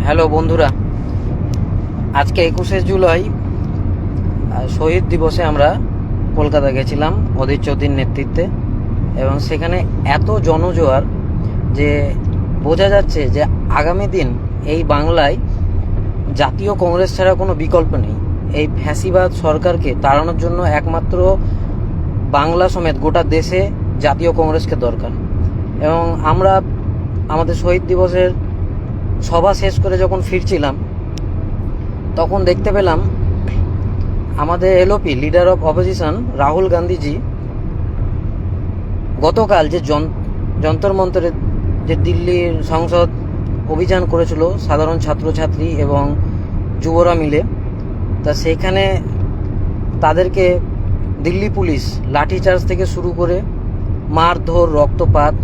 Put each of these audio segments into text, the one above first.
Hello বন্ধুরা, আজকে 21শে জুলাই শহীদ দিবসে আমরা কলকাতা গেছিলাম অধীর চৌধুরীর নেতৃত্বে, এবং সেখানে এত জনজোয়ার যে বোঝা যাচ্ছে যে আগামী দিন এই বাংলায় জাতীয় কংগ্রেস ছাড়া কোনো বিকল্প নেই। এই ফ্যাসিবাদ সরকারকে তাড়ানোর জন্য একমাত্র বাংলা সমেত গোটা দেশে জাতীয় কংগ্রেসকে দরকার। এবং আমরা আমাদের শহীদ দিবসের সভা শেষ করে যখন ফিরছিলাম তখন দেখতে পেলাম আমাদের LOP leader of opposition Rahul Gandhiji গতকাল যে যন্তর মন্তরে যে দিল্লির সংসদ অভিযান করেছিল সাধারণ ছাত্রছাত্রী এবং যুবরা মিলে, তা সেখানে তাদেরকে দিল্লি পুলিশ লাঠিচার্জ থেকে শুরু করে মারধর, রক্তপাত,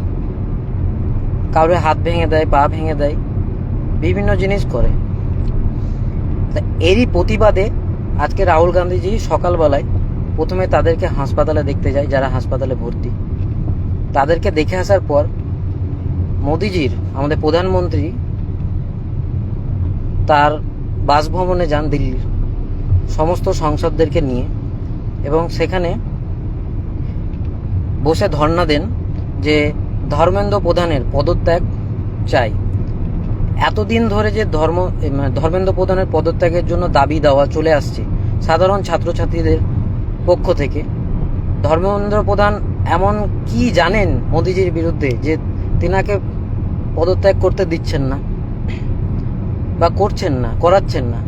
কাউরে হাত ভেঙে দেয়, পা ভেঙে দেয়, বিভিন্ন জিনিস করে। তা এরই প্রতিবাদে আজকে রাহুল গান্ধীজি সকালবেলায় প্রথমে তাদেরকে হাসপাতালে দেখতে যায়, যারা হাসপাতালে ভর্তি। তাদেরকে দেখে আসার পর মোদিজির, আমাদের প্রধানমন্ত্রী, তার বাসভবনে যান দিল্লির সমস্ত সংসদদেরকে নিয়ে, এবং সেখানে বসে ধর্ণা দেন যে ধর্মেন্দ্র প্রধানের পদত্যাগ চাই। এতদিন ধরে যে ধর্মেন্দ্র প্রধানের পদত্যাগের জন্য দাবি দেওয়া চলে আসছে সাধারণ ছাত্রছাত্রীদের পক্ষ থেকে, ধর্মেন্দ্র প্রধান এমন কি জানেন মোদিজির বিরুদ্ধে যে তিনাকে পদত্যাগ করতে দিচ্ছেন না বা করাচ্ছেন না?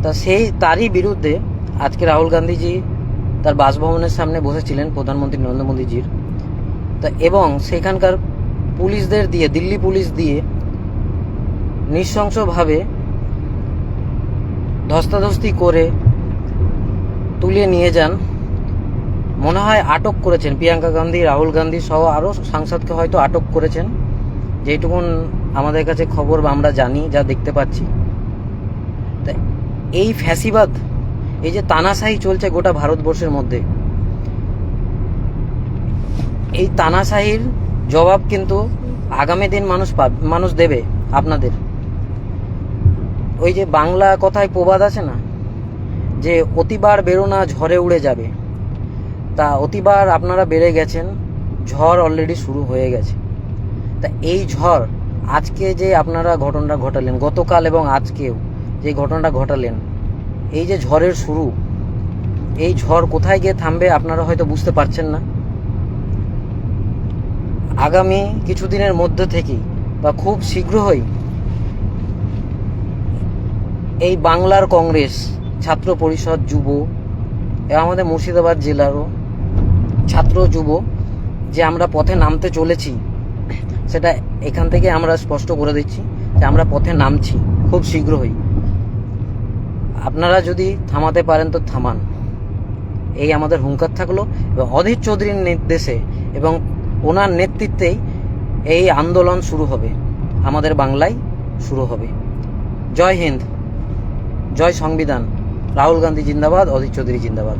তা তারই বিরুদ্ধে আজকে রাহুল গান্ধীজি তার বাসভবনের সামনে বসেছিলেন প্রধানমন্ত্রী নরেন্দ্র মোদীজির। তা এবং সেখানকার পুলিশদের দিয়ে, দিল্লি পুলিশ দিয়ে নৃশংসভাবে ধস্তাধস্তি করে তুলে নিয়ে যান। মনে হয় আটক করেছেন প্রিয়াঙ্কা গান্ধী, রাহুল গান্ধী সহ আরও সাংসদকে হয়তো আটক করেছেন, যেটুকুন আমাদের কাছে খবর বা আমরা জানি, যা দেখতে পাচ্ছি। তা এই ফ্যাসিবাদ, এই যে তানাশাহি চলছে গোটা ভারতবর্ষের মধ্যে, এই তানাশাহির জবাব কিন্তু আগামী দিন মানুষ দেবে আপনাদের। ওই যে বাংলা কথায় প্রবাদ আছে না, যে অতিবার বেরো না ঝড়ে উড়ে যাবে। তা অতিবার আপনারা বেড়ে গেছেন, ঝড় অলরেডি শুরু হয়ে গেছে। তা এই ঝড় আজকে যে আপনারা ঘটনাটা ঘটালেন, গতকাল এবং আজকেও যে ঘটনাটা ঘটালেন, এই যে ঝড়ের শুরু, এই ঝড় কোথায় গিয়ে থামবে আপনারা হয়তো বুঝতে পারছেন না। আগামী কিছুদিনের মধ্যে থেকেই বা খুব শীঘ্রই এই বাংলার কংগ্রেস, ছাত্র পরিষদ, যুব, এবং আমাদের মুর্শিদাবাদ জেলারও ছাত্র যুব যে আমরা পথে নামতে চলেছি, সেটা এখান থেকে আমরা স্পষ্ট করে দিচ্ছি যে আমরা পথে নামছি খুব শীঘ্রই। আপনারা যদি থামাতে পারেন তো থামান, এই আমাদের হুঙ্কার থাকলো। এবং অধীর চৌধুরীর নির্দেশে এবং ওনার নেতৃত্বেই এই আন্দোলন শুরু হবে, আমাদের বাংলায় শুরু হবে। জয় হিন্দ, জয় সংবিধান। রাহুল গান্ধী জিন্দাবাদ, অধীর চৌধুরী জিন্দাবাদ।